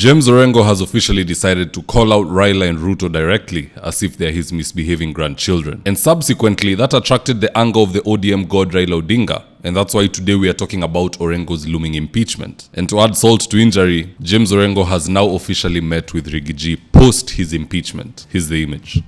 James Orengo has officially decided to call out Raila and Ruto directly as if they're his misbehaving grandchildren. And subsequently, that attracted the anger of the ODM god Raila Odinga. And that's why today we are talking about Orengo's looming impeachment. And to add salt to injury, James Orengo has now officially met with Rigathi post his impeachment. Here's the image.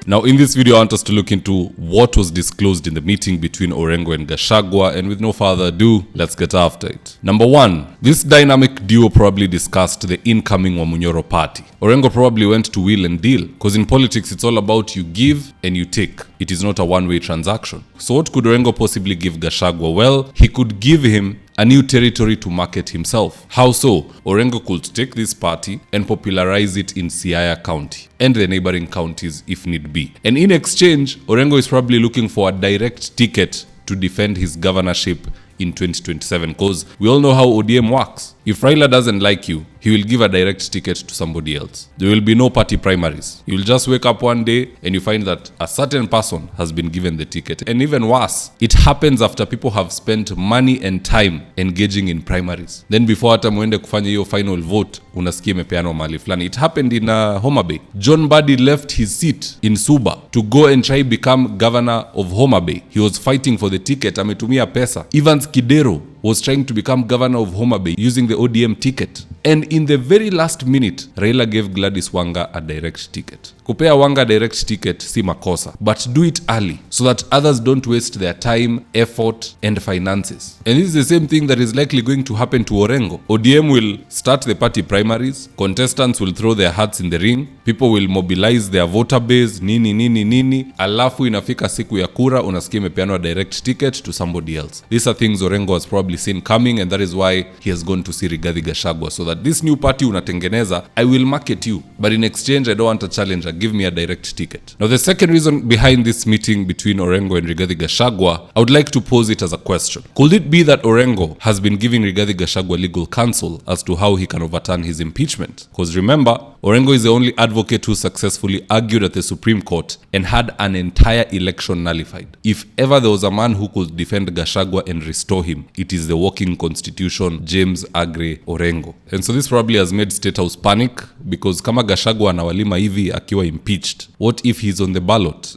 Now, in this video, I want us to look into what was disclosed in the meeting between Orengo and Gachagua, and with no further ado, let's get after it. Number one, this dynamic duo probably discussed the incoming Wamunyoro party. Orengo probably went to wheel and deal, because in politics, it's all about you give and you take. It is not a one-way transaction. So what could Orengo possibly give Gachagua? Well, he could give him a new territory to market himself. How so? Orengo could take this party and popularize it in Siaya County and the neighboring counties if need be. And in exchange, Orengo is probably looking for a direct ticket to defend his governorship in 2027, because we all know how ODM works. If Raila doesn't like you, he will give a direct ticket to somebody else. There will be no party primaries. You will just wake up one day and you find that a certain person has been given the ticket. And even worse, it happens after people have spent money and time engaging in primaries. Then before hata muende kufanya hiyo final vote, unasikia imepeanwa mahali fulani. It happened in Homa Bay. John Mbadi left his seat in Suba to go and try become governor of Homa Bay. He was fighting for the ticket. Ametumia pesa. Evans Kidero was trying to become governor of Homa Bay using the ODM ticket. And in the very last minute, Raila gave Gladys Wanga a direct ticket. Kupea Wanga direct ticket si makosa, but do it early so that others don't waste their time, effort, and finances. And this is the same thing that is likely going to happen to Orengo. ODM will start the party primaries, contestants will throw their hats in the ring, people will mobilize their voter base, nini, alafu inafika siku ya kura, unasikia imepeanwa direct ticket to somebody else. These are things Orengo has probably seen coming, and that is why he has gone to see Rigathi Gachagua, so that this new party unatengeneza, I will market you, but in exchange I don't want a challenger, give me a direct ticket. Now the second reason behind this meeting between Orengo and Rigathi Gachagua, I would like to pose it as a question. Could it be that Orengo has been giving Rigathi Gachagua legal counsel as to how he can overturn his impeachment? Because remember, Orengo is the only advocate who successfully argued at the Supreme Court and had an entire election nullified. If ever there was a man who could defend Gachagua and restore him, it is the walking constitution, James Agre Orengo. And so this probably has made State House panic, because kama Gachagua anawalima hivi akiwa impeached, what if he's on the ballot?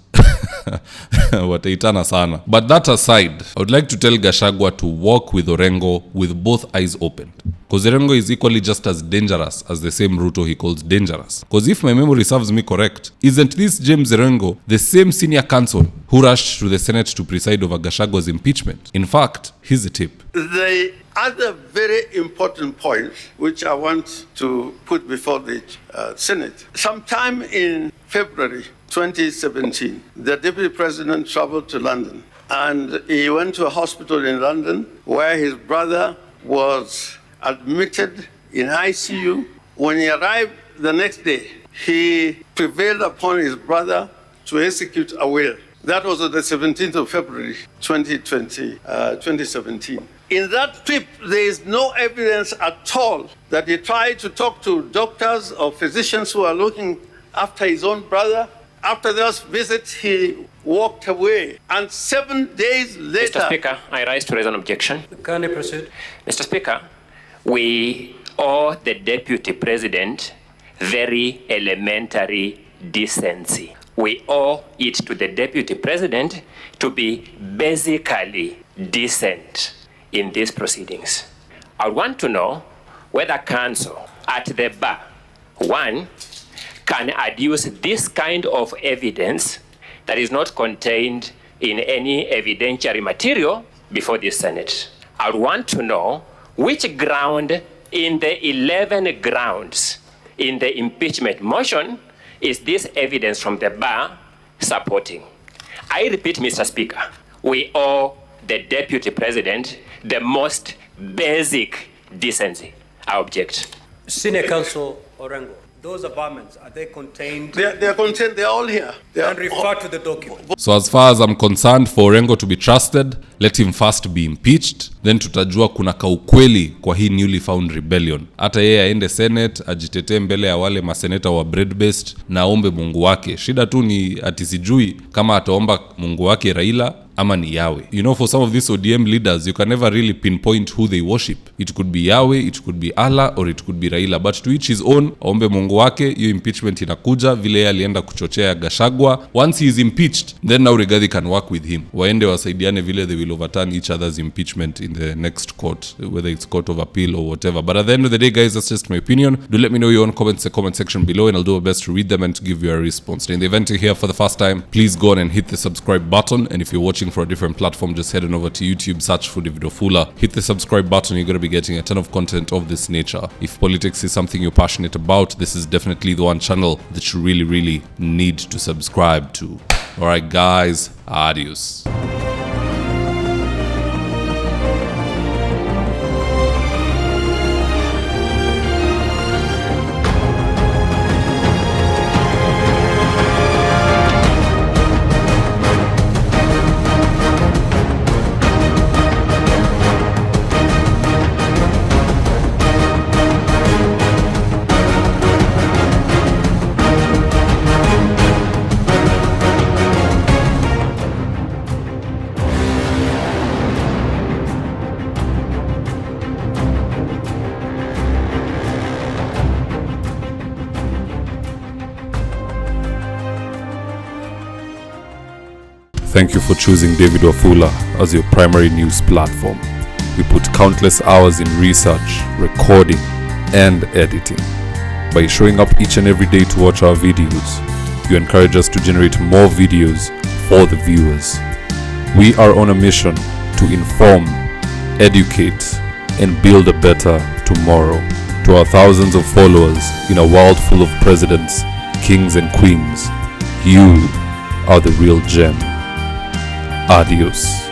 Wataitana sana. But that aside, I would like to tell Gachagua to walk with Orengo with both eyes open. Because Orengo is equally just as dangerous as the same Ruto he calls dangerous. Because if my memory serves me correct, isn't this James Orengo the same senior counsel who rushed to the Senate to preside over Gachagua's impeachment? In fact, here's the tip. The other very important point which I want to put before the Senate. Sometime in February 2017, the Deputy President traveled to London, and he went to a hospital in London where his brother was admitted in ICU. When he arrived the next day, he prevailed upon his brother to execute a will. That was on the 17th of February 2017. In that trip, there is no evidence at all that he tried to talk to doctors or physicians who are looking after his own brother. After this visit, he walked away. And 7 days later... Mr. Speaker, I rise to raise an objection. Can you proceed? Mr. Speaker, we owe the Deputy President very elementary decency. We owe it to the Deputy President to be basically decent in these proceedings. I want to know whether counsel at the bar, one, can adduce this kind of evidence that is not contained in any evidentiary material before the Senate. I want to know which ground in the 11 grounds in the impeachment motion is this evidence from the bar supporting. I repeat, Mr. Speaker, we owe the Deputy President the most basic decency. I object. Senior Counsel Orango, Those amendments, are they contained? They are contained, they are all here. They are And refer to the document. So as far as I'm concerned, for Orengo to be trusted, let him first be impeached, then tutajua kuna kaukweli kwa hii newly found rebellion. Hata yeye aende Senate, ajitetee mbele ya wale maseneta wa bread-based na aombe Mungu wake. Shida tu ni ati sijui kama ataomba Mungu wake Raila ama ni Yahweh. You know, for some of these ODM leaders, you can never really pinpoint who they worship. It could be Yahweh, it could be Allah, or it could be Raila. But to each his own, aombe Mungu wake, hiyo impeachment inakuja, vile yeye alienda kuchochea Gachagua. Once he is impeached, then now Rigathi can work with him. Waende wasaidiane vile they will overturn each other's impeachment in the next court, whether it's court of appeal or whatever. But at the end of the day, guys, that's just my opinion. Do let me know your own comments in the comment section below, and I'll do my best to read them and to give you a response. And in the event you're here for the first time, please go on and hit the subscribe button. And if you're watching for a different platform, just head on over to YouTube, search for David Wafula, hit the subscribe button. You're going to be getting a ton of content of this nature. If politics is something you're passionate about, this is definitely the one channel that you really need to subscribe to. Alright guys, adios. Thank you for choosing David Wafula as your primary news platform. We put countless hours in research, recording, and editing. By showing up each and every day to watch our videos, you encourage us to generate more videos for the viewers. We are on a mission to inform, educate, and build a better tomorrow. To our thousands of followers in a world full of presidents, kings, and queens, you are the real gem. Adios.